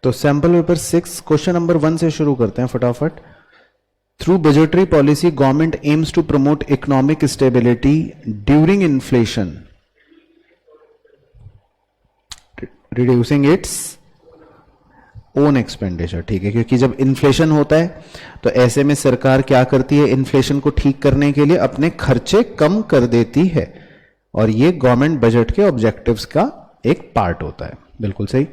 तो sample paper 6 question number 1 से शुरू करते हैं फटाफट। Through budgetary policy government aims to promote economic stability during inflation, reducing its own expenditure. ठीक है, क्योंकि जब इन्फ्लेशन होता है तो ऐसे में सरकार क्या करती है, इन्फ्लेशन को ठीक करने के लिए अपने खर्चे कम कर देती है, और ये गवर्नमेंट बजट के ऑब्जेक्टिव्स का एक पार्ट होता है। बिल्कुल सही।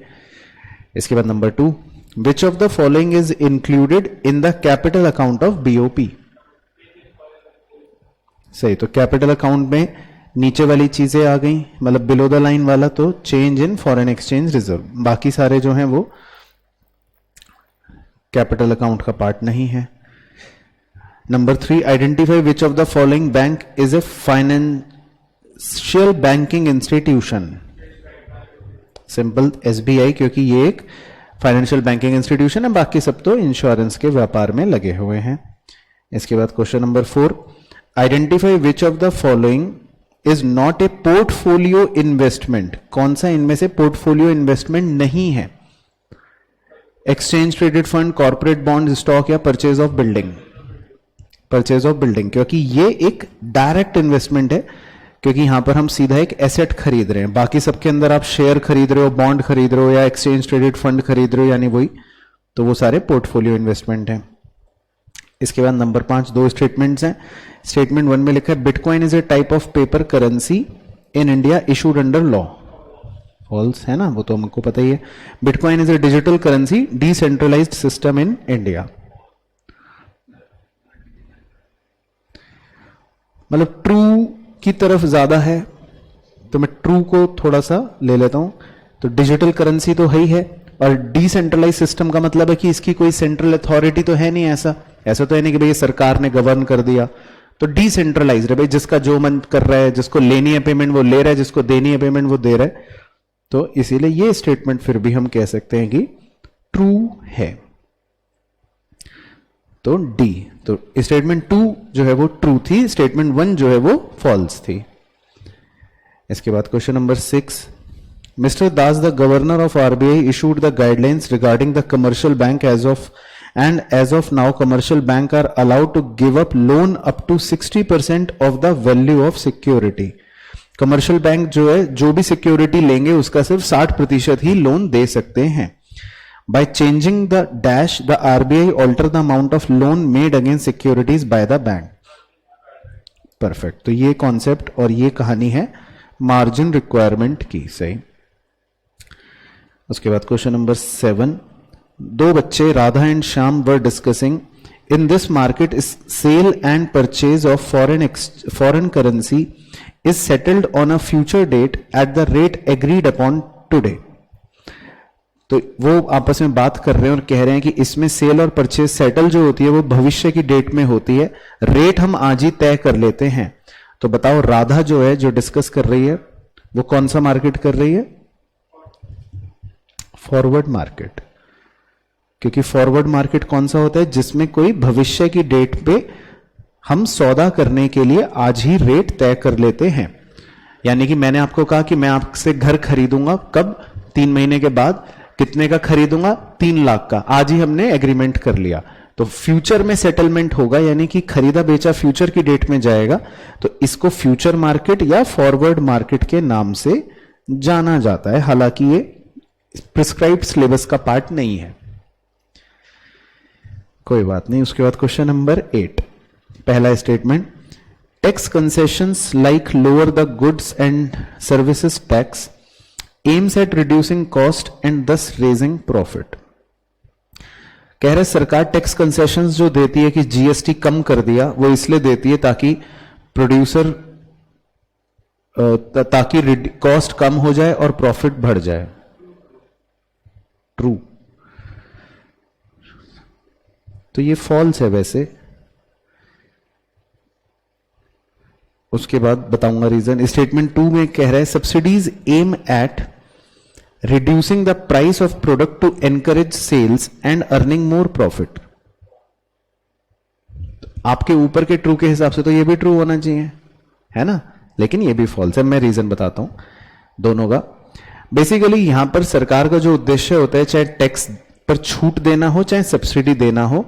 इसके बाद number 2, which of the following is included in the capital account of BOP. सही, तो कैपिटल अकाउंट में नीचे वाली चीजें आ गई, मतलब बिलो द लाइन वाला तो change in foreign exchange reserve, बाकी सारे जो हैं वो कैपिटल अकाउंट का पार्ट नहीं है। Number 3, identify which of the following bank is a financial banking institution. Simple, SBI, क्योंकि ये एक फाइनेंशियल बैंकिंग इंस्टीट्यूशन है, बाकी सब तो इंश्योरेंस के व्यापार में लगे हुए हैं। इसके बाद question number 4, identify which of the following is not a portfolio investment. कौन सा इनमें से पोर्टफोलियो इन्वेस्टमेंट नहीं है? Exchange traded fund, corporate bond, stock या purchase of building. Purchase of building, क्योंकि ये एक डायरेक्ट इन्वेस्टमेंट है, क्योंकि यहां पर हम सीधा एक एसेट खरीद रहे हैं। बाकी सबके अंदर आप शेयर खरीद रहे हो, बॉन्ड खरीद रहे हो या एक्सचेंज ट्रेडेड फंड खरीद रहे हो, यानी वही, तो वो सारे पोर्टफोलियो इन्वेस्टमेंट हैं। इसके बाद नंबर 5, 2 स्टेटमेंट्स हैं। स्टेटमेंट 1 में लिखा है bitcoin is a type of paper currency in India issued under law. False है ना, वो तो हमको पता ही है। Bitcoin is a digital currency decentralised system in India. मतलब ट्रू की तरफ ज्यादा है, तो मैं ट्रू को थोड़ा सा ले लेता हूं। तो डिजिटल करेंसी तो है ही है, और डिसेंट्रलाइज सिस्टम का मतलब है कि इसकी कोई सेंट्रल अथॉरिटी तो है नहीं। ऐसा तो है नहीं कि भाई सरकार ने गवर्न कर दिया। तो डिसेंट्रलाइज है भाई, जिसका जो मन कर रहा है, जिसको लेनी है पेमेंट वो ले रहा है, जिसको देनी है पेमेंट वो दे रहा है। तो इसीलिए ये स्टेटमेंट फिर भी हम कह सकते हैं कि ट्रू है। तो डी, तो स्टेटमेंट 2 जो है वो ट्रू थी, स्टेटमेंट 1 जो है वो फॉल्स थी। इसके बाद question number 6, mister Das the governor of RBI issued the guidelines regarding the commercial bank as of now commercial bank are allowed to give up loan up to 60% of the value of security। Commercial bank जो है, जो भी security लेंगे उसका सिर्फ 60% ही loan दे सकते हैं। By changing the dash the RBI alter the amount of loan made against securities by the bank. Perfect, तो ये कॉन्सेप्ट और ये कहानी है मार्जिन रिक्वायरमेंट की। सही। उसके बाद क्वेश्चन नंबर 7, 2 बच्चे Radha and Shyam were discussing in this market sale and purchase of foreign currency is settled on a future date at the rate agreed upon today। तो वो आपस में बात कर रहे हैं और कह रहे हैं कि इसमें सेल और परचेज सेटल जो होती है वो भविष्य की डेट में होती है, रेट हम आज ही तय कर लेते हैं। तो बताओ राधा जो है, जो डिस्कस कर रही है, वो कौन सा मार्केट कर रही है? Forward market. क्योंकि फॉरवर्ड मार्केट कौन सा होता है? जिसमें कोई भविष्य की डेट पे हम सौदा करने के लिए आज ही रेट तय कर लेते हैं। यानी कि मैंने आपको कहा कि मैं आपसे घर खरीदूंगा, कब? 3 महीने के बाद। कितने का खरीदूंगा? 3 लाख का। आज ही हमने एग्रीमेंट कर लिया, तो फ्यूचर में सेटलमेंट होगा, यानी कि खरीदा बेचा फ्यूचर की डेट में जाएगा। तो इसको फ्यूचर मार्केट या फॉरवर्ड मार्केट के नाम से जाना जाता है, हालांकि ये प्रिस्क्राइब्ड सिलेबस का पार्ट नहीं है। कोई बात नहीं। उसके बाद क्वेश्चन नंबर 8, पहला statement, tax concessions like lower the goods and services tax aims at reducing cost and दस रेजिंग प्रॉफिट। कह रहे सरकार टैक्स कंसेशंस जो देती है कि जीएसटी कम कर दिया, वो इसलिए देती है ताकि प्रोड्यूसर ताकि कॉस्ट कम हो जाए और प्रॉफिट बढ़ जाए। ट्रू। तो ये फॉल्स है वैसे। उसके बाद बताऊंगा रीजन। स्टेटमेंट 2 में कह रहा है subsidies aim at reducing the price of product to encourage sales and earning more profit. आपके ऊपर के ट्रू के हिसाब से तो ये भी ट्रू होना चाहिए, है ना, लेकिन ये भी फॉल्स है। मैं रीजन बताता हूं दोनों का। बेसिकली यहां पर सरकार का जो उद्देश्य होता है, चाहे टैक्स पर छूट देना हो चाहे सब्सिडी देना हो,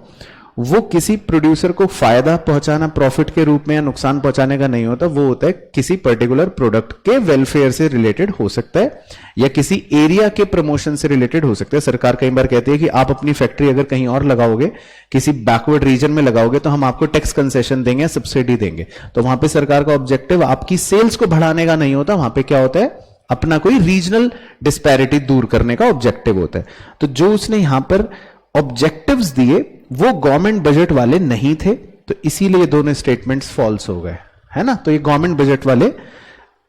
वो किसी प्रोड्यूसर को फायदा पहुंचाना प्रॉफिट के रूप में या नुकसान पहुंचाने का नहीं होता। वो होता है किसी पर्टिकुलर प्रोडक्ट के वेलफेयर से रिलेटेड हो सकता है या किसी एरिया के प्रमोशन से रिलेटेड हो सकता है। सरकार कई बार कहती है कि आप अपनी फैक्ट्री अगर कहीं और लगाओगे, किसी बैकवर्ड रीजन में लगाओगे, तो हम आपको टैक्स कंसेशन देंगे या सब्सिडी देंगे। तो वहां पर सरकार का ऑब्जेक्टिव आपकी सेल्स को बढ़ाने का नहीं होता, वहां पर क्या होता है, अपना कोई रीजनल डिस्पैरिटी दूर करने का ऑब्जेक्टिव होता है। तो जो उसने यहां पर ऑब्जेक्टिव्स दिए वो गवर्नमेंट बजट वाले नहीं थे, तो इसीलिए दोनों स्टेटमेंट्स फॉल्स हो गए, है ना। तो ये गवर्नमेंट बजट वाले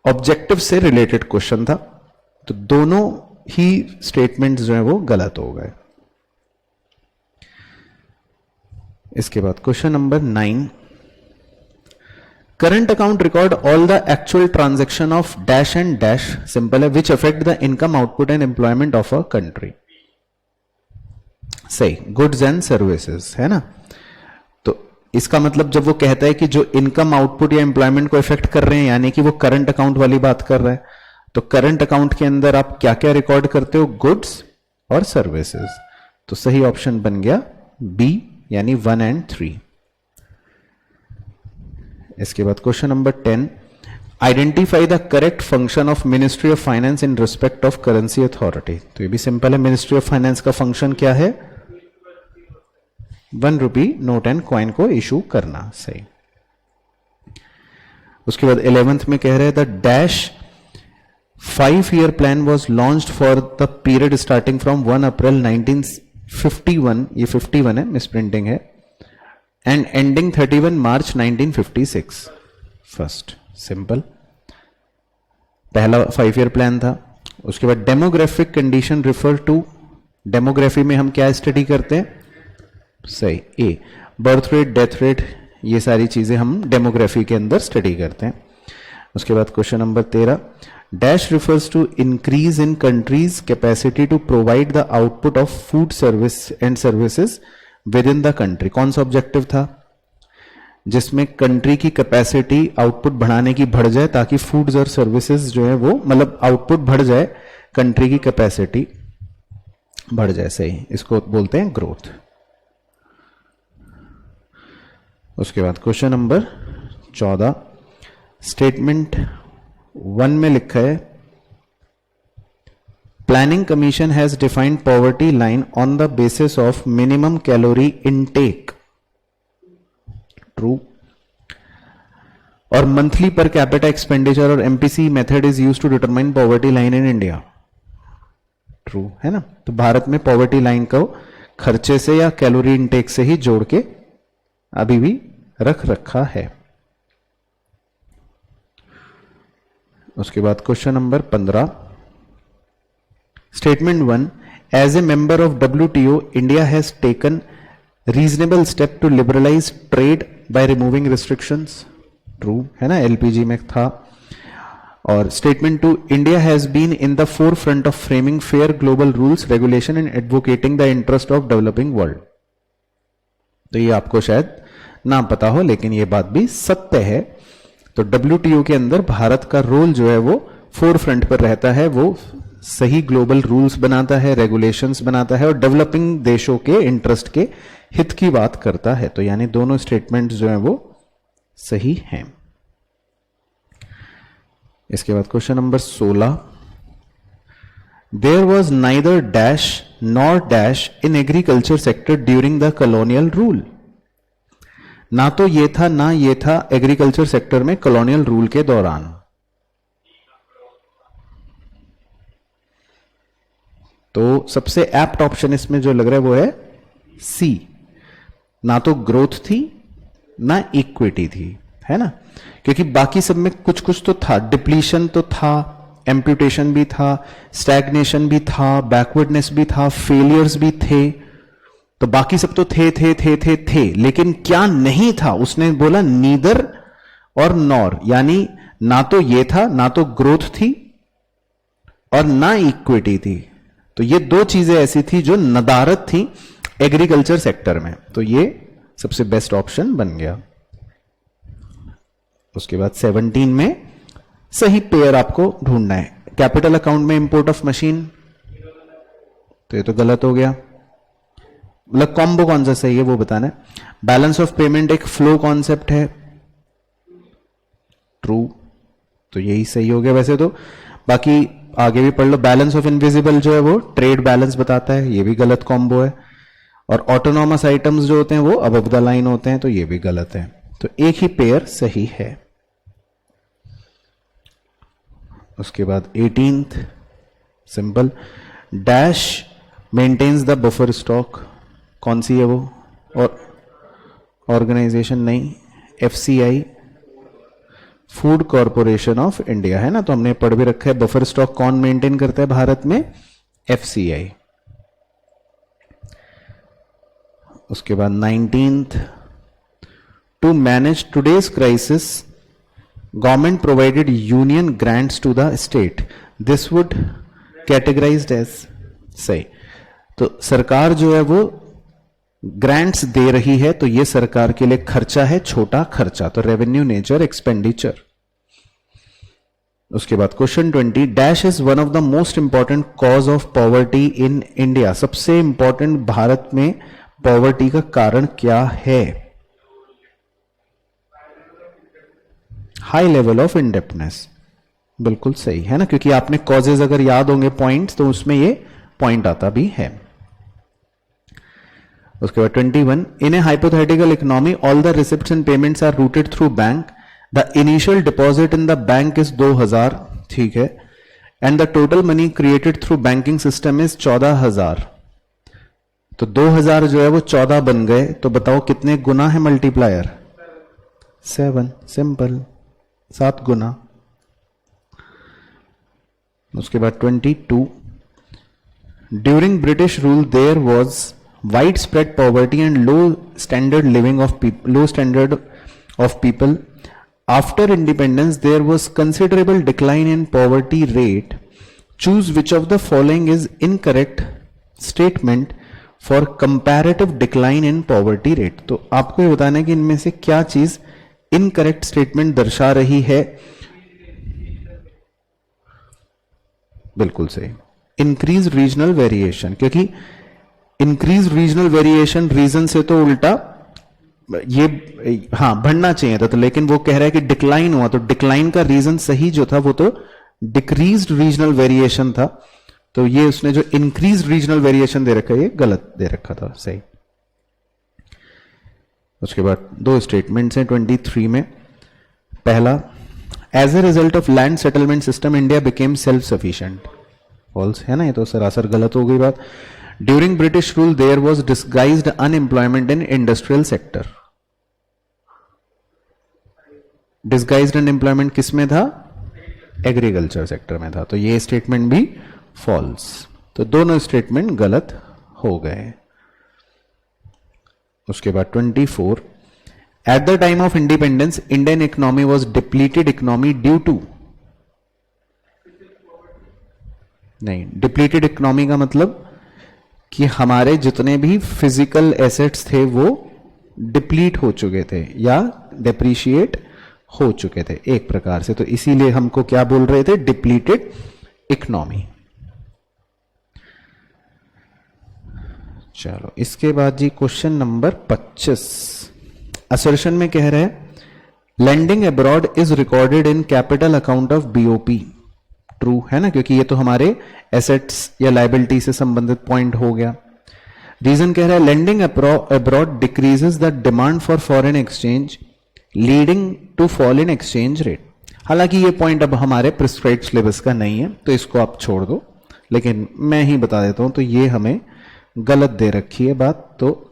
ऑब्जेक्टिव से रिलेटेड क्वेश्चन था, तो दोनों ही स्टेटमेंट्स जो है वो गलत हो गए। इसके बाद question number 9, current account record all the actual transaction of dash and dash, simple है, which affect the income output and employment of a country. सही, गुड्स एंड सर्विसेज, है ना। तो इसका मतलब जब वो कहता है कि जो इनकम आउटपुट या एम्प्लॉयमेंट को इफेक्ट कर रहे हैं, यानी कि वो करंट अकाउंट वाली बात कर रहा है, तो करंट अकाउंट के अंदर आप क्या क्या रिकॉर्ड करते हो, गुड्स और सर्विसेज। तो सही ऑप्शन बन गया बी, यानी 1 और 3। इसके बाद question number 10, identify the correct function of ministry of finance in respect of currency authority. तो ये भी सिंपल है, मिनिस्ट्री ऑफ फाइनेंस का फंक्शन क्या है, 1 रुपी नोट एंड कॉइन को इशू करना। सही। उसके बाद 11th में कह रहे हैं the dash 5-year plan was launched for the period starting from 1 अप्रैल 1951, ये 51 है, मिसप्रिंटिंग है, and ending 31 March 1956। First simple, पहला 5-year प्लान था। उसके बाद demographic condition refer to, demography में हम क्या स्टडी करते हैं, सही, a, birth rate, death rate, ये सारी चीजें हम डेमोग्राफी के अंदर स्टडी करते हैं। उसके बाद question number 13, dash refers to increase in country's capacity to provide the output of food service and services within the country. कौन सा ऑब्जेक्टिव था, जिसमें कंट्री की कैपेसिटी आउटपुट बढ़ाने की बढ़ जाए, ताकि फूड्स और सर्विसेज जो है वो, मतलब आउटपुट बढ़ जाए, कंट्री की कैपेसिटी बढ़ जाए। सही, इसको बोलते हैं ग्रोथ। उसके बाद क्वेश्चन नंबर 14, स्टेटमेंट 1 में लिखा है planning commission has defined poverty line on the basis of minimum calorie intake, true, और मंथली पर कैपिटा एक्सपेंडिचर और MPC method is used to determine poverty line in India, true, है ना। तो भारत में poverty line को खर्चे से या कैलोरी इनटेक से ही जोड़ के अभी भी रख रखा है। उसके बाद question number 15, statement 1, as a member of WTO India has taken reasonable step to liberalise trade by removing restrictions, true, है ना, LPG में था। और statement 2, India has been in the forefront of framing fair global rules regulation and advocating the interest of developing world. तो ये आपको शायद ना पता हो, लेकिन ये बात भी सत्य है। तो WTO के अंदर भारत का रोल जो है वो फोर फ्रंट पर रहता है, वो सही ग्लोबल रूल्स बनाता है, रेगुलेशंस बनाता है और डेवलपिंग देशों के इंटरेस्ट के हित की बात करता है। तो यानी दोनों स्टेटमेंट्स जो है वो सही हैं। इसके बाद question number 16, there was neither dash nor dash in agriculture sector during the colonial rule. ना तो ये था ना ये था एग्रीकल्चर सेक्टर में कॉलोनियल रूल के दौरान। तो सबसे एप्ट ऑप्शन इसमें जो लग रहा है वो है सी, ना तो ग्रोथ थी ना इक्विटी थी, है ना, क्योंकि बाकी सब में कुछ कुछ तो था, डिप्लीशन तो था, एम्प्यूटेशन भी था, स्टैग्नेशन भी था, बैकवर्डनेस भी था, फेलियर्स भी थे, तो बाकी सब तो थे, लेकिन क्या नहीं था, उसने बोला नीदर और नॉर, यानी ना तो ये था, ना तो ग्रोथ थी और ना इक्विटी थी। तो ये दो चीजें ऐसी थी जो नदारत थी एग्रीकल्चर सेक्टर में, तो ये सबसे बेस्ट ऑप्शन बन गया। उसके बाद 17 में सही पेयर आपको ढूंढना है, कैपिटल अकाउंट में इंपोर्ट ऑफ मशीन, तो ये तो गलत हो गया। मतलब कॉम्बो कौन सा सही है वो बताना है। बैलेंस ऑफ पेमेंट एक फ्लो कॉन्सेप्ट है, ट्रू, तो यही सही हो गया वैसे तो। बाकी आगे भी पढ़ लो। बैलेंस ऑफ इनविजिबल जो है वो ट्रेड बैलेंस बताता है, ये भी गलत कॉम्बो है। और ऑटोनॉमस आइटम्स जो होते हैं वो अबव द लाइन होते हैं, तो ये भी गलत है। तो एक ही पेयर सही है। उसके बाद 18th simple, dash maintains the buffer stock, कौन सी है वो? और ऑर्गेनाइजेशन नहीं, FCI, food corporation of India है ना, तो हमने पढ़ भी रखा है। बफर स्टॉक कौन मेंटेन करता है भारत में? एफसीआई। उसके बाद 19th, to manage today's crisis government provided union grants to the state, this would categorised as सही। तो सरकार जो है वो ग्रांट्स दे रही है, तो ये सरकार के लिए खर्चा है, छोटा खर्चा, तो रेवेन्यू नेचर एक्सपेंडिचर। उसके बाद question 20, dash is one of the most important cause of poverty in India, सबसे इंपॉर्टेंट भारत में पॉवर्टी का कारण क्या है? हाई लेवल ऑफ इंडेप्टनेस, बिल्कुल सही है ना, क्योंकि आपने कॉजेज अगर याद होंगे पॉइंट्स, तो उसमें ये पॉइंट आता भी है। उसके बाद 21, in a hypothetical economy all the receipts and payments are routed through bank, the initial deposit in the bank is 2000, ठीक है, and the total money created through banking system is 14,000। तो 2000 जो है वो 14 बन गए, तो बताओ कितने गुना है मल्टीप्लायर? 7, सिंपल, 7 गुना। उसके बाद 22, during British rule there was wide spread poverty and low standard living of low standard of people, after independence there was considerable decline in poverty rate, choose which of the following is incorrect statement for comparative decline in poverty rate. तो आपको ये बताना है कि इनमें से क्या चीज इनकरेक्ट स्टेटमेंट दर्शा रही है। बिल्कुल सही, इंक्रीज रीजनल वेरिएशन, क्योंकि इंक्रीज रीजनल वेरिएशन रीजन से तो उल्टा ये, हाँ बढ़ना चाहिए था, तो लेकिन वो कह रहा है कि डिक्लाइन हुआ, तो डिक्लाइन का रीजन सही जो था वो तो डिक्रीज्ड रीजनल वेरिएशन था, तो ये उसने जो इंक्रीज रीजनल वेरिएशन दे रखा है ये गलत दे रखा था, सही। उसके बाद 2 स्टेटमेंट्स हैं 23 में। पहला, as a result of land settlement system India became self sufficient, false है ना, ये तो सरासर गलत हो गई बात। During British rule there was disguised unemployment in industrial sector, disguised unemployment किस में था? एग्रीकल्चर सेक्टर में था, तो ये स्टेटमेंट भी फॉल्स, तो दोनों स्टेटमेंट गलत हो गए। उसके बाद 24, at the time of independence Indian economy was depleted economy due to, नहीं, डिप्लीटेड इकोनॉमी का मतलब कि हमारे जितने भी फिजिकल एसेट्स थे वो डिप्लीट हो चुके थे या डेप्रीशिएट हो चुके थे एक प्रकार से, तो इसीलिए हमको क्या बोल रहे थे? Depleted economy. चलो इसके बाद जी क्वेश्चन नंबर 25, असर्शन में कह रहे हैं lending abroad is recorded in capital account of BOP, true है ना, क्योंकि ये तो हमारे एसेट्स या लायबिलिटी से संबंधित पॉइंट हो गया। रीजन कह रहा है lending abroad decreases the demand for foreign exchange leading to fall in exchange rate. हालांकि ये पॉइंट अब हमारे प्रिस्क्राइब्ड सिलेबस का नहीं है, तो इसको आप छोड़ दो, लेकिन मैं ही बता देता हूं, तो ये हमें गलत दे रखी है बात, तो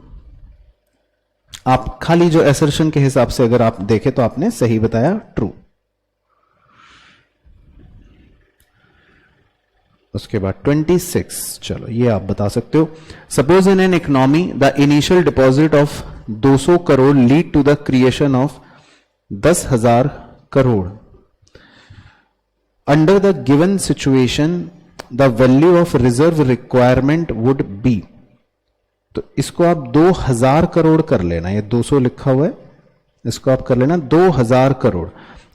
आप खाली जो असर्शन के हिसाब से अगर आप देखें तो आपने सही बताया, ट्रू। उसके बाद 26, चलो ये आप बता सकते हो। Suppose in an economy the initial deposit of 200 crore lead to the creation of 10,000 crore. Under the given situation the value of reserve requirement would be. तो इसको आप 2000 करोड़ कर लेना, ये 200 लिखा हुआ है, इसको आप कर लेना 2000 करोड़।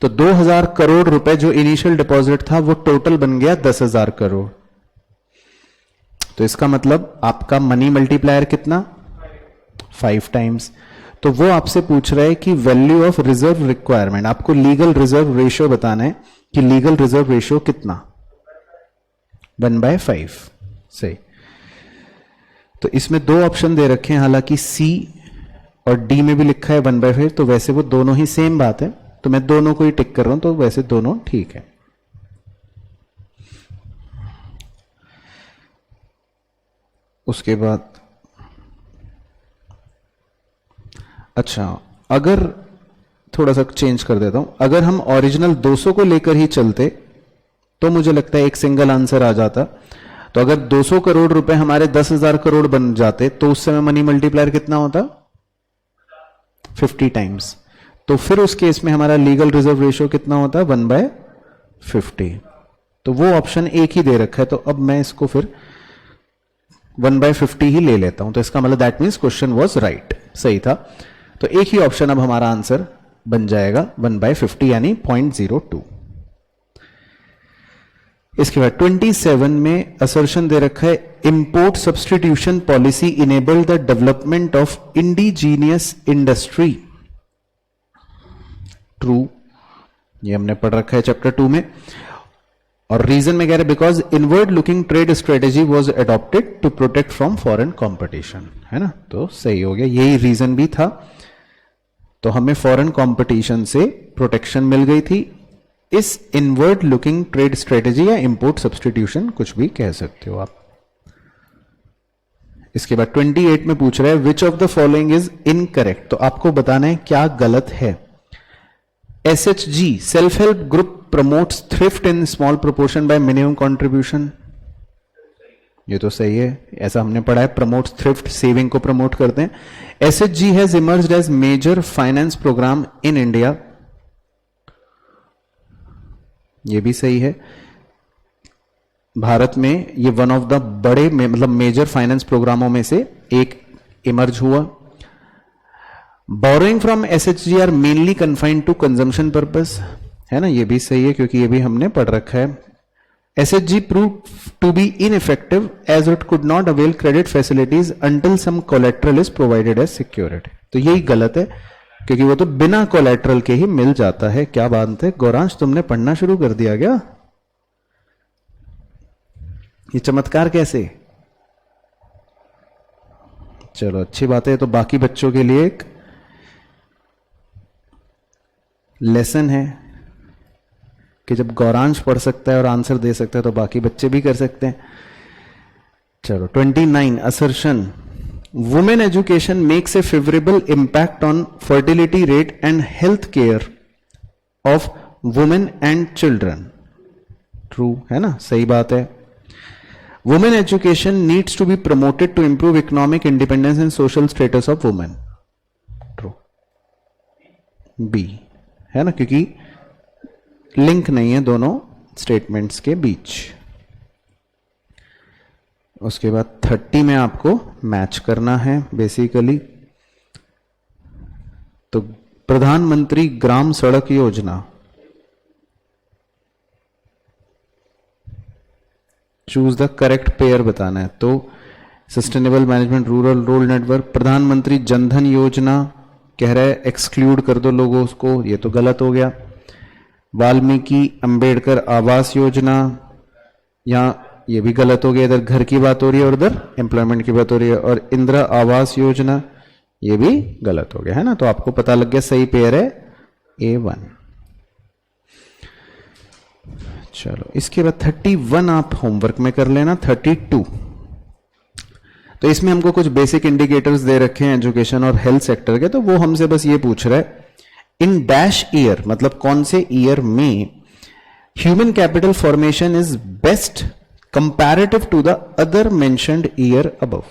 तो 2000 करोड़ रुपए जो इनिशियल डिपॉजिट था वो टोटल बन गया 10,000 करोड़। तो इसका मतलब आपका मनी मल्टीप्लायर कितना, 5 टाइम्स। तो वो आपसे पूछ रहा है कि वैल्यू ऑफ रिजर्व रिक्वायरमेंट, आपको लीगल रिजर्व रेशियो बताना है कि लीगल रिजर्व रेशियो कितना, 1/5। सही। तो इसमें 2 ऑप्शन दे रखे हैं, हालांकि सी और डी में भी लिखा है 1/5, तो वैसे वो दोनों ही सेम बात है, तो मैं दोनों को ही टिक कर रहा हूं, तो वैसे दोनों ठीक है। उसके बाद अच्छा, अगर थोड़ा सा चेंज कर देता हूं, अगर हम ओरिजिनल 200 को लेकर ही चलते तो मुझे लगता है एक सिंगल आंसर आ जाता। तो अगर 200 करोड़ रुपए हमारे 10,000 करोड़ बन जाते तो उस समय मनी मल्टीप्लायर कितना होता, 50 टाइम्स। तो फिर उस केस में हमारा लीगल रिजर्व रेशियो कितना होता, 1/50। तो वो ऑप्शन एक ही दे रखा है, तो अब मैं इसको फिर 1/50 ही ले लेता हूं। तो इसका मतलब that means question was right, सही था। तो एक ही ऑप्शन अब हमारा आंसर बन जाएगा 1/50 यानी 0.02। इसके बाद 27 में असर्शन दे रखा है, import substitution policy enable the development of indigenous industry. True, ये हमने पढ़ रखा है चैप्टर 2 में। और रीजन में कह रहे because inward looking trade strategy was adopted to protect from foreign competition, है ना। तो सही हो गया, यही रीजन भी था। तो हमें फॉरेन कंपटीशन से प्रोटेक्शन मिल गई थी। इस इनवर्ड लुकिंग ट्रेड स्ट्रेटेजी या इंपोर्ट सब्सटीट्यूशन कुछ भी कह सकते हो आप। इसके बाद 28 में पूछ रहा है which of the following is incorrect. तो आपको बताना है क्या गलत है। SHG self help group promotes thrift in small proportion by minimum contribution, ये तो सही है, ऐसा हमने पढ़ा है। प्रमोट्स थ्रिफ्ट, सेविंग को प्रमोट करते हैं। SHG has emerged as major finance programme in India, ये भी सही है। भारत में ये वन ऑफ द बड़े मतलब मेजर फाइनेंस प्रोग्रामों में से एक इमर्ज हुआ। Borrowing from SHG are mainly confined to consumption purpose, है ना, ये भी सही है क्योंकि ये भी हमने पढ़ रखा है। SHG proved to be ineffective as it could not avail credit facilities until some collateral is provided as security। तो यही गलत है क्योंकि वो तो बिना कोलेट्रल के ही मिल जाता है। क्या बात है गौरांश, तुमने पढ़ना शुरू कर दिया क्या? ये चमत्कार कैसे? चलो अच्छी बात है। तो बाकी बच्चों के लिए एक लेसन है कि जब गौरांश पढ़ सकता है और आंसर दे सकता है तो बाकी बच्चे भी कर सकते हैं। चलो 29 assertion, women education makes a favourable impact on fertility rate and health care of women and children. True है ना, सही बात है। Women education needs to be promoted to improve economic independence and social status of women. True, B है ना, क्योंकि link नहीं है दोनों स्टेटमेंट्स के बीच। उसके बाद 30 में आपको मैच करना है बेसिकली। तो प्रधानमंत्री ग्राम सड़क योजना, चूज द करेक्ट पेयर बताना है। तो sustainable management rural road network, प्रधानमंत्री जनधन योजना कह रहा है एक्सक्लूड कर दो लोगों उसको, ये तो गलत हो गया। वाल्मीकि अंबेडकर आवास योजना, यहां ये भी गलत हो गया, इधर घर की बात हो रही है और उधर एम्प्लॉयमेंट की बात हो रही है। और इंदिरा आवास योजना, ये भी गलत हो गया, है ना। तो आपको पता लग गया सही पेयर है A1। चलो इसके बाद 31 आप होमवर्क में कर लेना। 32, तो इसमें हमको कुछ बेसिक इंडिकेटर्स दे रखे हैं एजुकेशन और हेल्थ सेक्टर के। तो वो हमसे बस ये पूछ रहा है इन डैश ईयर, मतलब कौन से ईयर में human capital formation is best comparative to the other mentioned year above.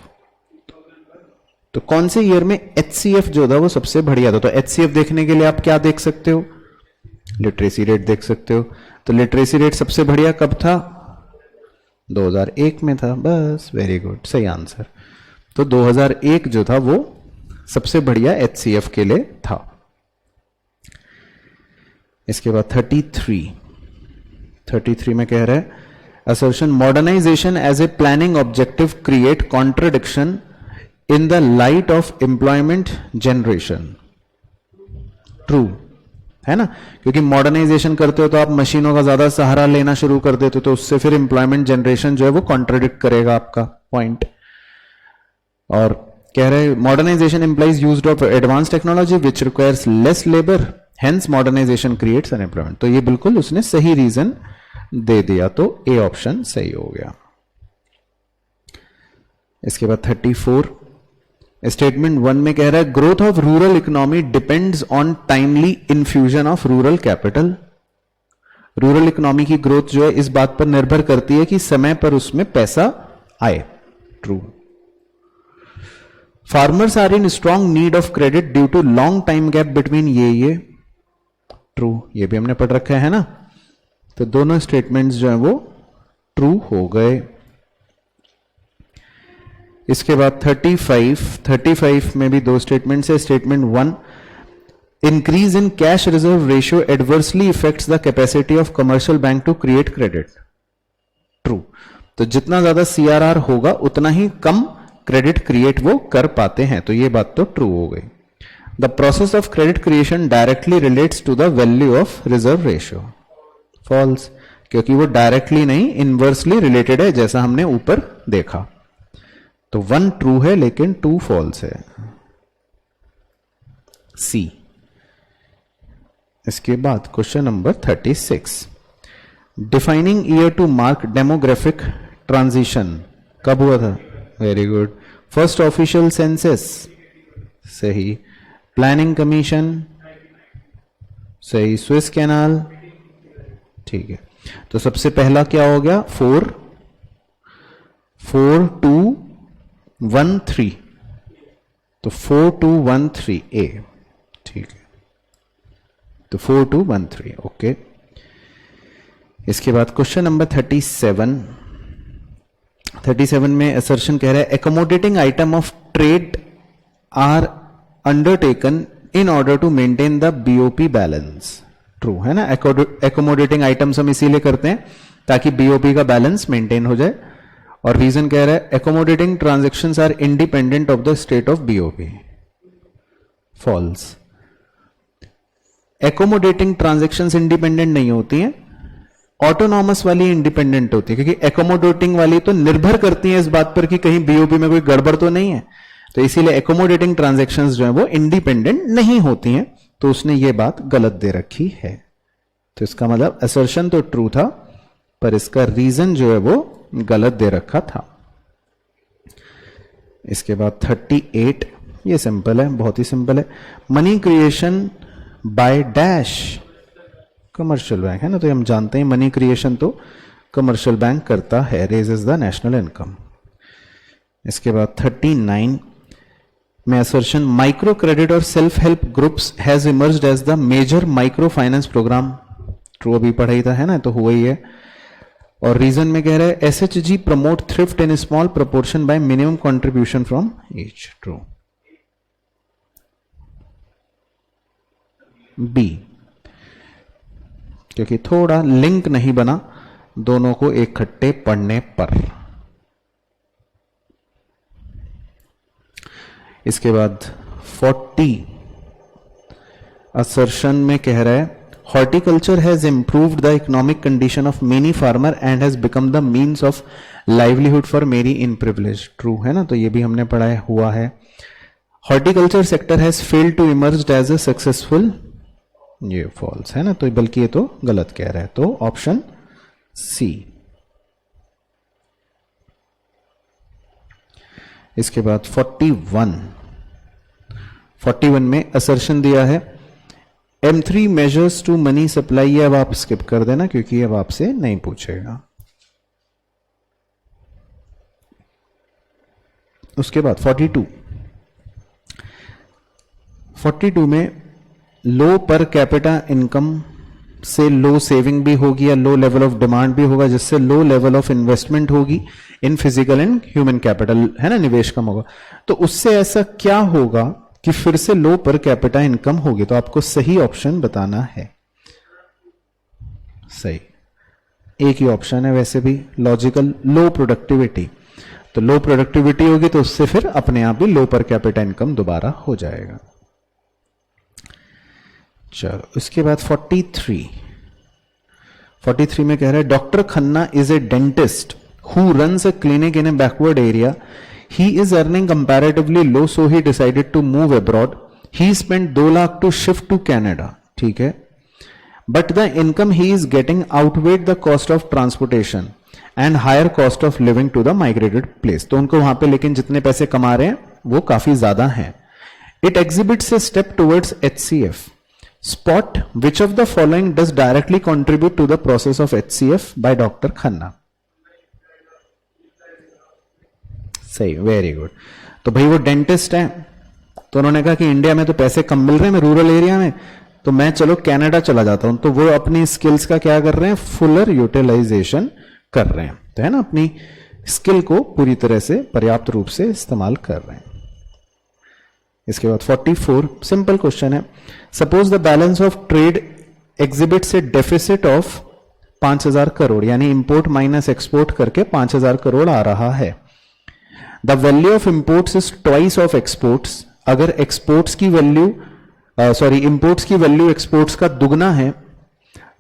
तो कौन से ईयर में HCF जो था वो सबसे बढ़िया था। तो HCF देखने के लिए आप क्या देख सकते हो, लिटरेसी रेट देख सकते हो। तो लिटरेसी रेट सबसे बढ़िया कब था, 2001 में था। बस, वेरी गुड, सही आंसर। तो 2001 जो था वो सबसे बढ़िया HCF के लिए था। इसके बाद 33 में कह रहा है assertion modernisation as a planning objective create contradiction in the light of employment generation. True है ना, क्योंकि मॉडर्नाइजेशन करते हो तो आप मशीनों का ज्यादा सहारा लेना शुरू कर देते हो, तो उससे फिर एम्प्लॉयमेंट जनरेशन जो है वो कॉन्ट्रडिक्ट करेगा आपका पॉइंट। और कह रहे modernisation implies use of advance technology which requires less labour, hence modernisation creates unemployment. तो ये बिल्कुल उसने सही रीजन दे दिया, तो ए ऑप्शन सही हो गया। इसके बाद 34 स्टेटमेंट 1 में कह रहा है growth of rural economy depends on timely infusion of rural capital. Rural economy की ग्रोथ जो है इस बात पर निर्भर करती है कि समय पर उसमें पैसा आए। True. Farmers are in strong need of credit due to long time gap between ये ट्रू, ये भी हमने पढ़ रखा है ना, तो दोनों स्टेटमेंट्स जो है वो ट्रू हो गए। इसके बाद 35 में भी दो स्टेटमेंट्स है। Statement 1 increase in cash reserve ratio adversely affects the capacity of commercial bank to create credit. True. तो जितना ज्यादा सीआरआर होगा उतना ही कम क्रेडिट क्रिएट वो कर पाते हैं, तो ये बात तो ट्रू हो गई। The process of credit creation directly relates to the value of reserve ratio. False, क्योंकि वो डायरेक्टली नहीं इनवर्सली रिलेटेड है, जैसा हमने ऊपर देखा। तो 1 ट्रू है लेकिन 2 फॉल्स है। सी। इसके बाद question number 36 defining year to mark demographic transition कब हुआ था? Very good. First official census सही। प्लानिंग कमीशन सही। स्विस कैनाल ठीक है। तो सबसे पहला क्या हो गया? 4213, तो 4213 ए ठीक है, तो 4213 ओके। इसके बाद क्वेश्चन नंबर 37 में असर्शन कह रहा है accommodating item of trade are undertaken in order to maintain the BOP balance. True है ना, एकोमोडेटिंग आइटम्स हम इसीलिए करते हैं ताकि बीओपी का बैलेंस मेंटेन हो जाए। और रीजन कह रहा है accommodating transactions are independent of the state of BOP. False. Accommodating transactions independent नहीं होती हैं, ऑटोनॉमस वाली इंडिपेंडेंट होती है, क्योंकि एकोमोडेटिंग वाली तो निर्भर करती है इस बात पर कि कहीं बीओपी में कोई गड़बड़ तो नहीं है, तो इसीलिए एकोमोडेटिंग ट्रांजैक्शंस जो है वो इंडिपेंडेंट नहीं होती हैं। तो उसने ये बात गलत दे रखी है, तो इसका मतलब असर्शन तो ट्रू था पर इसका रीजन जो है वो गलत दे रखा था। इसके बाद 38 ये सिंपल है, बहुत ही सिंपल है। Money creation by dash commercial bank है ना, तो हम जानते हैं मनी क्रिएशन तो कमर्शियल बैंक करता है, रेजेस द नेशनल इनकम। इसके बाद 39 में असर्शन माइक्रो क्रेडिट और self help groups has emerged as the major micro finance programme. True, अभी पढ़ा ही था है ना, तो हुआ ही है। और रीजन में कह रहा है SHG promote thrift in small proportion by minimum contribution from each. True. B, क्योंकि थोड़ा लिंक नहीं बना दोनों को इकट्ठे पढ़ने पर। इसके बाद 40 असर्शन में कह रहा है horticulture has improved the economic condition of many farmer and has become the means of livelihood for many in privilege. True है ना, तो ये भी हमने पढ़ा हुआ है। Horticulture sector has failed to emerge as a successful, ये फॉल्स है ना, तो बल्कि ये तो गलत कह रहा है, तो ऑप्शन सी। इसके बाद 41 में असर्शन दिया है M3 measures to money supply. ये अब आप स्किप कर देना क्योंकि अब आपसे नहीं पूछेगा। उसके बाद 42 में लो पर कैपिटा इनकम से लो सेविंग भी होगी या लो लेवल ऑफ डिमांड भी होगा, जिससे लो लेवल ऑफ इन्वेस्टमेंट होगी in physical and human capital है ना, निवेश कम होगा। तो उससे ऐसा क्या होगा कि फिर से लो पर कैपिटा इनकम होगी, तो आपको सही ऑप्शन बताना है। सही, एक ही ऑप्शन है वैसे भी लॉजिकल, लो प्रोडक्टिविटी। तो लो प्रोडक्टिविटी होगी तो उससे फिर अपने आप ही लो पर कैपिटा इनकम दोबारा हो जाएगा। चलो इसके बाद 43 में कह रहा है doctor Khanna is a dentist who runs a clinic in a backward area. He is earning comparatively low so he decided to move abroad. He spend 2 lakh to shift to Canada, ठीक है, but the income he is getting outweigh the cost of transportation and higher cost of living to the migrated place. तो उनको वहां पे लेकिन जितने पैसे कमा रहे हैं वो काफी ज्यादा हैं। It exhibits a step towards HCF। Spot which of the following does directly contribute to the process of HCF by Dr. Khanna? सही, वेरी गुड। तो भाई वो डेंटिस्ट है, तो उन्होंने कहा कि इंडिया में तो पैसे कम मिल रहे हैं रूरल एरिया में, तो मैं चलो कनाडा चला जाता हूं। तो वो अपनी स्किल्स का क्या कर रहे हैं, फुलर यूटिलाइजेशन कर रहे हैं, तो है ना, अपनी स्किल को पूरी तरह से पर्याप्त रूप से इस्तेमाल कर रहे हैं। इसके बाद 44 सिंपल क्वेश्चन है। Suppose the balance of trade exhibits A deficit of 5000 crore, यानी इंपोर्ट माइनस एक्सपोर्ट करके 5000 करोड़ आ रहा है। The value of imports is twice of exports. अगर एक्सपोर्ट्स की वैल्यू इंपोर्ट्स की वैल्यू एक्सपोर्ट्स का दुगना है,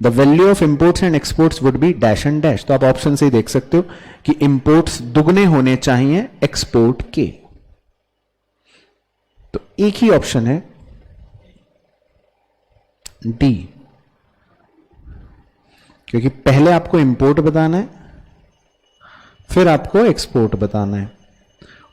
the value of imports and exports would be dash and dash. तो आप ऑप्शन से ही देख सकते हो कि इंपोर्ट्स दुगने होने चाहिए एक्सपोर्ट के। तो एक ही ऑप्शन है डी, क्योंकि पहले आपको इंपोर्ट बताना है फिर आपको एक्सपोर्ट बताना है,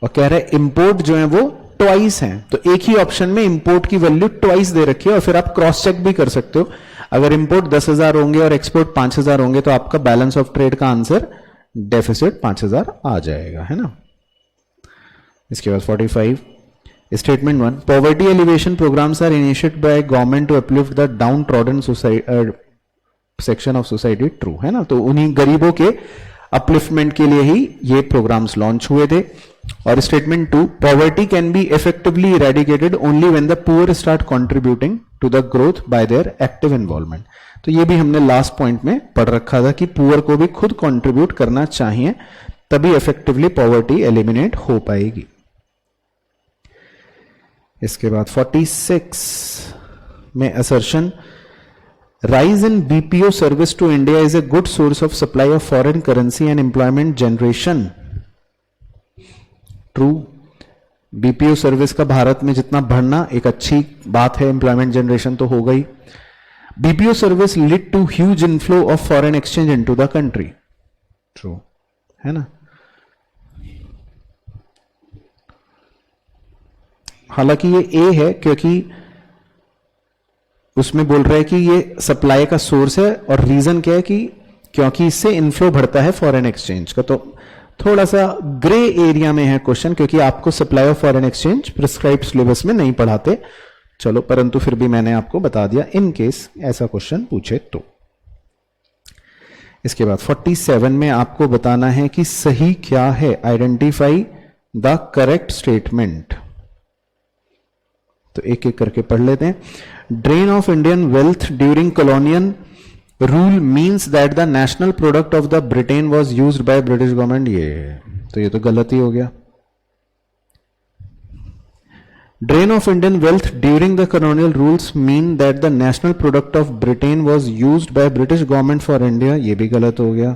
और कह रहे इंपोर्ट जो है वो ट्वाइस है। तो एक ही ऑप्शन में इंपोर्ट की वैल्यू ट्वाइस दे रखी है, और फिर आप क्रॉस चेक भी कर सकते हो। अगर इंपोर्ट 10,000 होंगे और एक्सपोर्ट 5,000 होंगे तो आपका बैलेंस ऑफ ट्रेड का आंसर डेफिसिट 5,000 आ जाएगा, है ना। इसके बाद 45 statement 1, poverty alleviation programmes are initiated by government to uplift the downtrodden section of society, true, है ना। तो उन्हीं गरीबों के अपलिफ्टमेंट के लिए ही ये प्रोग्राम्स लॉन्च हुए थे। और statement 2, poverty can be effectively eradicated only when the poor start contributing to the growth by their active involvement. तो ये भी हमने लास्ट पॉइंट में पढ़ रखा था कि पुअर को भी खुद कंट्रीब्यूट करना चाहिए, तभी इफेक्टिवली पॉवर्टी एलिमिनेट हो पाएगी। इसके बाद 46 में assertion, rise in BPO service to India is a good source of supply of foreign currency and employment generation, true. BPO service का भारत में जितना बढ़ना एक अच्छी बात है, एम्प्लॉयमेंट जनरेशन तो हो गई। BPO service lead to huge inflow of foreign exchange into the country, true, है ना। हालांकि ये ए है क्योंकि उसमें बोल रहा है कि ये सप्लाई का सोर्स है, और रीजन क्या है कि क्योंकि इससे इनफ्लो बढ़ता है फॉरेन एक्सचेंज का। तो थोड़ा सा ग्रे एरिया में है क्वेश्चन, क्योंकि आपको supply of foreign exchange prescribed syllabus में नहीं पढ़ाते, चलो, परंतु फिर भी मैंने आपको बता दिया इन केस ऐसा क्वेश्चन पूछे तो। इसके बाद 47 में आपको बताना है कि सही क्या है, आइडेंटिफाई द करेक्ट स्टेटमेंट। तो एक एक करके पढ़ लेते हैं। Drain of Indian wealth during colonial rule means that the national product of the Britain was used by British government, ये तो गलत ही हो गया। Drain of Indian wealth during the colonial rules mean that the national product of Britain was used by British government for India, ये भी गलत हो गया।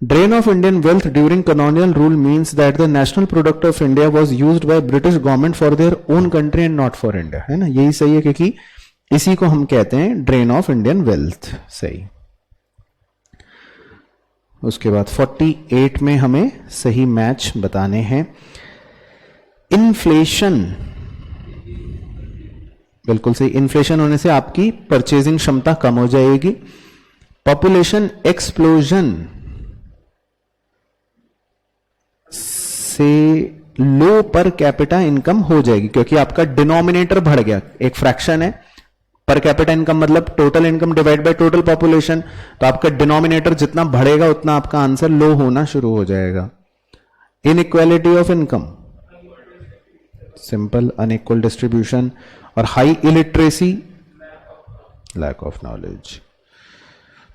Drain of Indian wealth during colonial rule means that the national product of India was used by British government for their own country and not for India, है ना, यही सही है, क्योंकि इसी को हम कहते हैं ड्रेन ऑफ इंडियन वेल्थ, सही। उसके बाद 48 में हमें सही मैच बताने हैं। इन्फ्लेशन, बिल्कुल सही, इन्फ्लेशन होने से आपकी परचेजिंग क्षमता कम हो जाएगी। पॉपुलेशन एक्सप्लोजन से लो पर कैपिटा इनकम हो जाएगी, क्योंकि आपका डिनोमिनेटर बढ़ गया, एक फ्रैक्शन है, पर कैपिटा इनकम मतलब total income divide by total population, तो आपका डिनोमिनेटर जितना बढ़ेगा उतना आपका आंसर लो होना शुरू हो जाएगा। Inequality of income, simple, unequal distribution. और high illiteracy, lack of knowledge.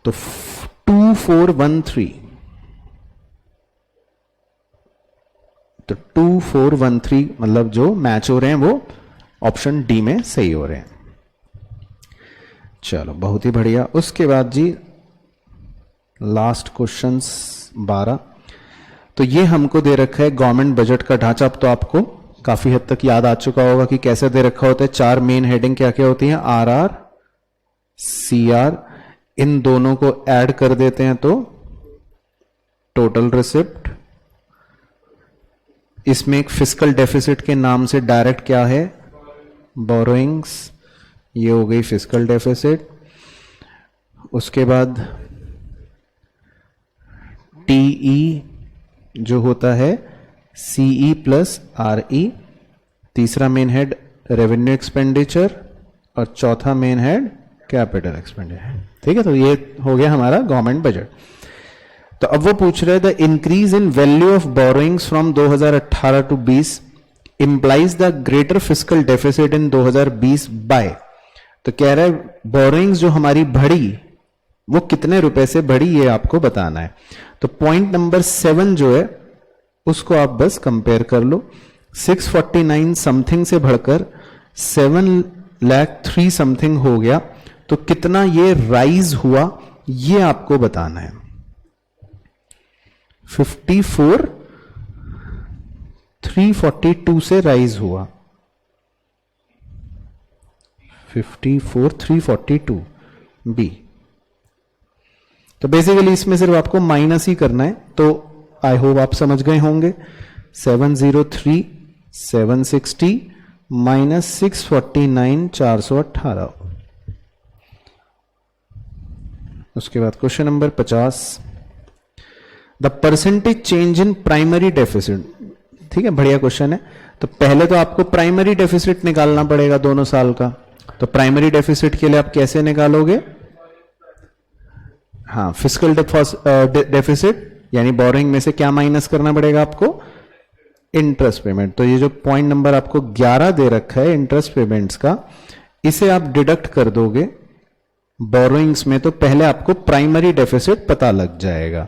तो 2413, तो 2413 मतलब जो मैच हो रहे हैं वो ऑप्शन डी में सही हो रहे हैं। चलो बहुत ही बढ़िया। उसके बाद जी लास्ट क्वेश्चंस 12। तो ये हमको दे रखा है गवर्नमेंट बजट का ढांचा। अब तो आपको काफी हद तक याद आ चुका होगा कि कैसे दे रखा होता है। 4 मेन हेडिंग क्या क्या होती हैं, आरआर, सीआर, इन दोनों को ऐड कर देते हैं तो टोटल रिसिप्ट। इसमें एक फिस्कल डेफिसिट के नाम से डायरेक्ट क्या है, बोरोइंग्स, ये हो गई फिस्कल डेफिसिट। उसके बाद टीई जो होता है सीई प्लस आरई। तीसरा मेन हेड रेवेन्यू एक्सपेंडिचर और चौथा मेन हेड कैपिटल एक्सपेंडिचर। ठीक है, तो ये हो गया हमारा गवर्नमेंट बजट। तो अब वो पूछ रहे the increase in value of borrowings from 2018 to 20 implies the greater fiscal deficit in 2020 by. तो कह रहा है बोरोइंग्स जो हमारी बढ़ी वो कितने रुपए से बढ़ी, ये आपको बताना है। तो पॉइंट नंबर 7 जो है उसको आप बस कंपेयर कर लो। 649 समथिंग से बढ़कर 7,03,000 समथिंग हो गया। तो कितना ये राइज हुआ ये आपको बताना है। 54,342 से राइज हुआ, 54,342 बी। तो बेसिकली इसमें सिर्फ आपको माइनस ही करना है। तो आई होप आप समझ गए होंगे। 703 760 माइनस 649 418। उसके बाद question number 50, the percentage change in primary deficit. ठीक है, बढ़िया क्वेश्चन है। तो पहले तो आपको प्राइमरी डेफिसिट निकालना पड़ेगा दोनों साल का। तो प्राइमरी डेफिसिट के लिए आप कैसे निकालोगे, हाँ फिस्कल डेफिसिट यानी बोरिंग में से क्या माइनस करना पड़ेगा आपको, इंटरेस्ट पेमेंट। तो ये जो पॉइंट नंबर आपको 11 दे रखा है इंटरेस्ट पेमेंट्स का, इसे आप डिडक्ट कर दोगे बोरोइंग्स में, तो पहले आपको प्राइमरी डेफिसिट पता लग जाएगा।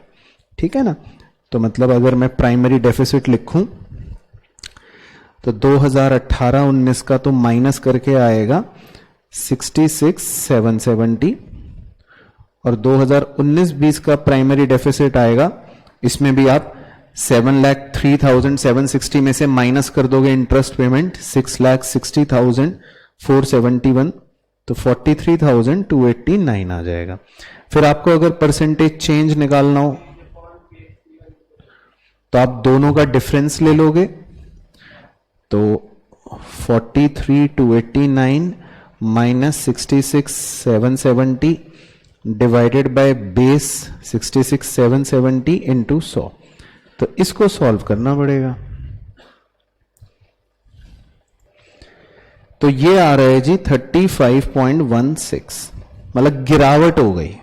ठीक है ना। तो मतलब अगर मैं प्राइमरी डेफिसिट लिखूं तो 2018-19 का तो माइनस करके आएगा 66,770 और 2019-20 का प्राइमरी डेफिसिट आएगा। इसमें भी आप 7,03,760 में से माइनस कर दोगे इंटरेस्ट पेमेंट 6,60,471, तो 43,289 आ जाएगा। फिर आपको अगर परसेंटेज चेंज निकालना हो तो आप दोनों का डिफरेंस ले लोगे। तो 43,289 minus 66,770 divided by base 66,770 into 100। तो इसको सॉल्व करना पड़ेगा। तो ये आ रहा है जी 35.16, मतलब गिरावट हो गई।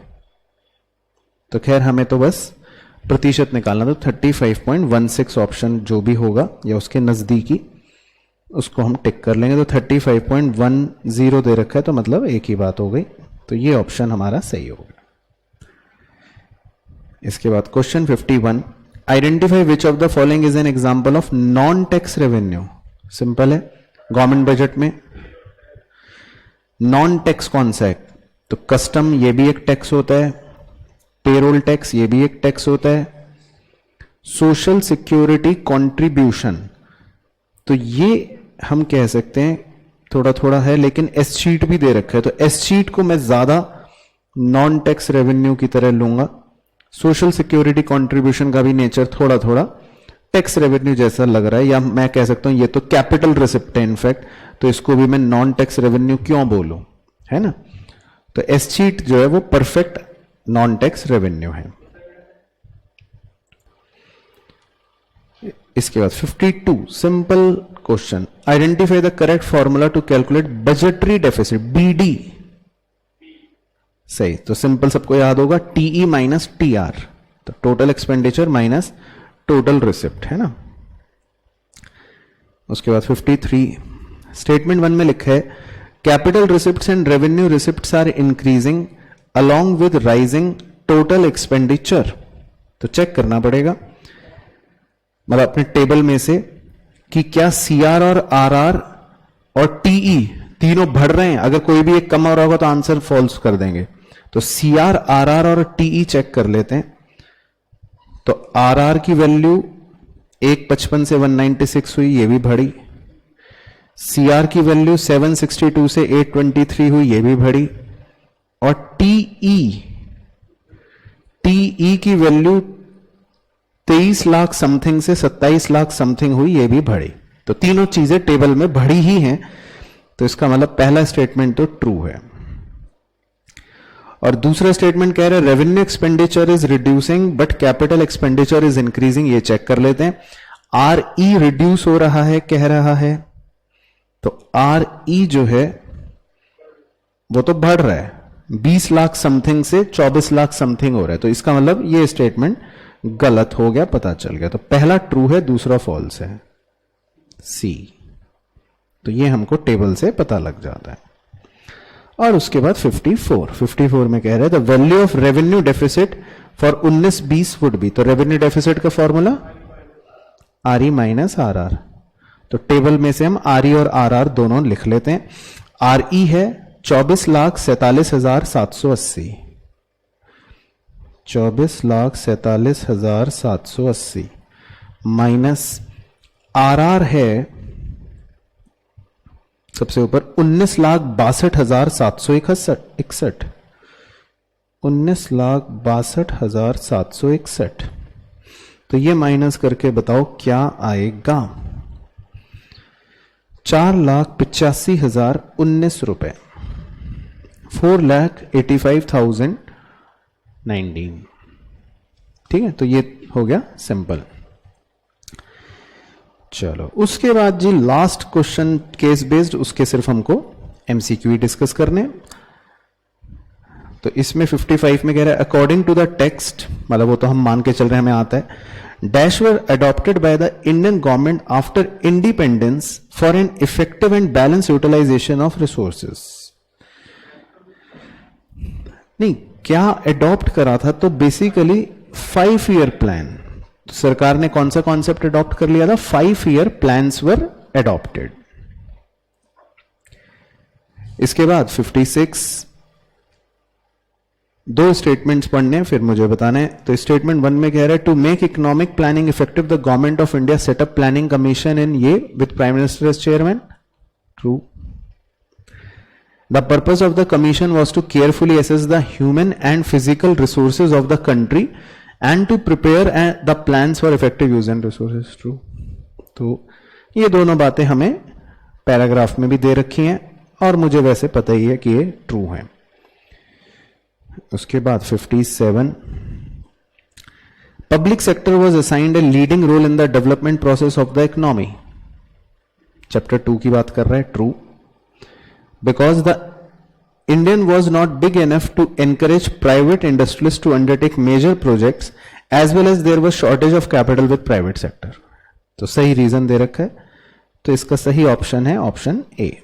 तो खैर हमें तो बस प्रतिशत निकालना, तो 35.16 ऑप्शन जो भी होगा या उसके नजदीकी उसको हम टिक कर लेंगे। तो 35.10 दे रखा है, तो मतलब एक ही बात हो गई। तो ये ऑप्शन हमारा सही होगा। इसके बाद question 51, identify which of the following is an example of non tax revenue. Simple है, गवर्नमेंट बजट में नॉन टैक्स कौन सा है, तो कस्टम ये भी एक टैक्स होता है, पेरोल टैक्स ये भी एक टैक्स होता है, सोशल सिक्योरिटी कंट्रीब्यूशन, तो ये हम कह सकते हैं थोड़ा थोड़ा है, लेकिन एस शीट भी दे रखा है, तो एस शीट को मैं ज्यादा नॉन टैक्स रेवेन्यू की तरह लूंगा। सोशल सिक्योरिटी कंट्रीब्यूशन का भी नेचर थोड़ा थोड़ा टैक्स रेवेन्यू जैसा लग रहा है, या मैं कह सकता हूं ये तो कैपिटल रिसिप्ट है इनफैक्ट, तो इसको भी मैं नॉन टैक्स रेवेन्यू क्यों बोलूं, है ना। तो एस शीट जो है वो परफेक्ट नॉन टैक्स रेवेन्यू है। इसके बाद 52 simple question, identify the correct formula to calculate budgetary deficit, BD. सही, तो सिंपल सबको याद होगा, टीई माइनस टीआर, तो total expenditure minus total receipt, है ना। उसके बाद 53 स्टेटमेंट 1 में लिखा है capital receipts and revenue receipts are increasing along with rising total expenditure। तो चेक करना पड़ेगा मतलब अपने टेबल में से कि क्या सीआर और आरआर और टीई तीनों बढ़ रहे हैं। अगर कोई भी एक कम हो रहा होगा तो आंसर फॉल्स कर देंगे। तो सीआर, आरआर और टीई चेक कर लेते हैं। तो आरआर की वैल्यू 155 से 196 हुई, ये भी बढ़ी। सीआर की वैल्यू 762 से 823 हुई, ये भी बढ़ी। और टीई की वैल्यू 23 लाख समथिंग से 27 लाख समथिंग हुई, ये भी बढ़ी। तो तीनों चीजें टेबल में बढ़ी ही हैं। तो इसका मतलब पहला स्टेटमेंट तो ट्रू है। और दूसरा स्टेटमेंट कह रहा है revenue expenditure is reducing but capital expenditure is increasing. ये चेक कर लेते हैं। आर ई रिड्यूस हो रहा है कह रहा है, तो आर ई जो है वो तो बढ़ रहा है, 20 लाख समथिंग से 24 लाख समथिंग हो रहा है। तो इसका मतलब ये स्टेटमेंट गलत हो गया, पता चल गया। तो पहला ट्रू है, दूसरा फॉल्स है, सी। तो ये हमको टेबल से पता लग जाता है। और उसके बाद 54 में कह रहे हैं the value of revenue deficit for 19-20 would be. तो रेवेन्यू डेफिसिट का formula R E minus R R. तो टेबल में से हम आर ई और आर आर दोनों लिख लेते हैं। आर ई है 24,47,780, 24,47,780 माइनस आर आर है सबसे ऊपर 19,62,761, 19,62,761। तो ये माइनस करके बताओ क्या आएगा। 4,85,019 रुपए, 4,85,019। ठीक है, तो ये हो गया सिंपल। चलो उसके बाद जी लास्ट क्वेश्चन केस बेस्ड, उसके सिर्फ हमको एमसीक्यू डिस्कस करने। तो इसमें 55 में कह रहा है अकॉर्डिंग टू द टेक्स्ट, मतलब वो तो हम मान के चल रहे हैं, हमें आता है, dash were adopted by the Indian government after independence for an effective and balance utilisation of resources. नहीं, क्या अडॉप्ट करा था, तो बेसिकली 5 ईयर प्लान। तो सरकार ने कौन सा कॉन्सेप्ट अडॉप्ट कर लिया था, 5 ईयर प्लान्स वर अडॉप्टेड। इसके बाद 56, दो स्टेटमेंट्स पढ़ने फिर मुझे बताना है। तो स्टेटमेंट 1 में कह रहा है to make economic planning effective the government of India set up planning commission in ये with prime minister as chairman. True. The purpose of the commission was to carefully assess the human and physical resources of the country and to prepare the plans for effective use and resources. True. तो ये दोनों बातें हमें paragraph में भी दे रखी हैं और मुझे वैसे पता ही है कि ये ट्रू हैं। उसके बाद 57, public sector was assigned a leading role in the development process of the economy. Chapter 2 की बात कर रहे हैं। True. Because the Indian was not big enough to encourage private industrialists to undertake major projects, as well as there was shortage of capital with private sector. तो सही reason दे रखा है, तो इसका सही ऑप्शन है ऑप्शन ए।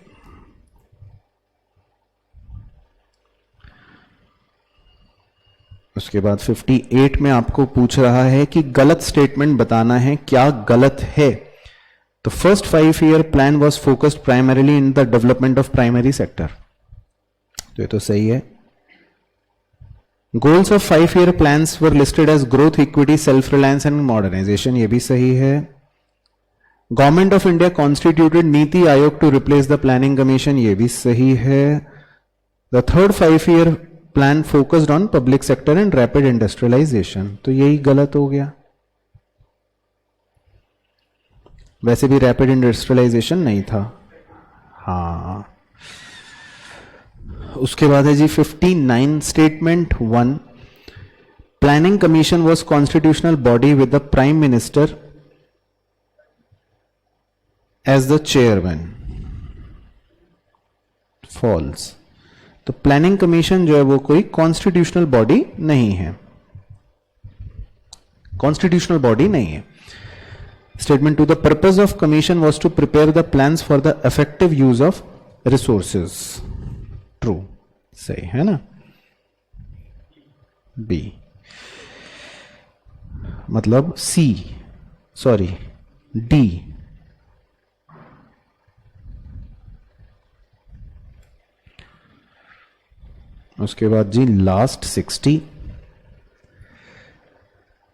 उसके बाद 58 में आपको पूछ रहा है कि गलत स्टेटमेंट बताना है, क्या गलत है। तो first 5 year plan was focused primarily in the development of primary sector. तो ये तो सही है। Goals of 5 year plans were listed as growth, equity, self reliance and modernisation. ये भी सही है। Government of India constituted NITI Aayog to replace the planning commission. ये भी सही है। The third 5 year plan focused on public sector and rapid industrialisation. तो यही गलत हो गया। वैसे भी रैपिड इंडस्ट्रियलाइजेशन नहीं था। हाँ। उसके बाद है जी 59, statement 1, planning commission was constitutional body with the prime minister as the chairman. False. तो प्लानिंग कमीशन जो है वो कोई कॉन्स्टिट्यूशनल बॉडी नहीं है, कॉन्स्टिट्यूशनल बॉडी नहीं है। Statement 2, the purpose of commission was to prepare the plans for the effective use of resources. True. सही है ना। बी, मतलब सी, सॉरी डी। उसके बाद जी last 60,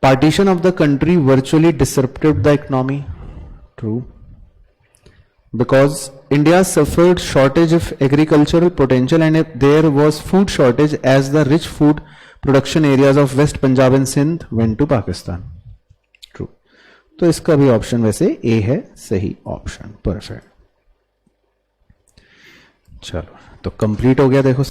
partition of the country virtually disrupted the economy, true, because India suffered shortage of agricultural potential and there was food shortage as the rich food production areas of West Punjab and Sindh went to Pakistan. True. तो इसका भी option वैसे ए है सही option, perfect. चलो तो complete हो गया देखो।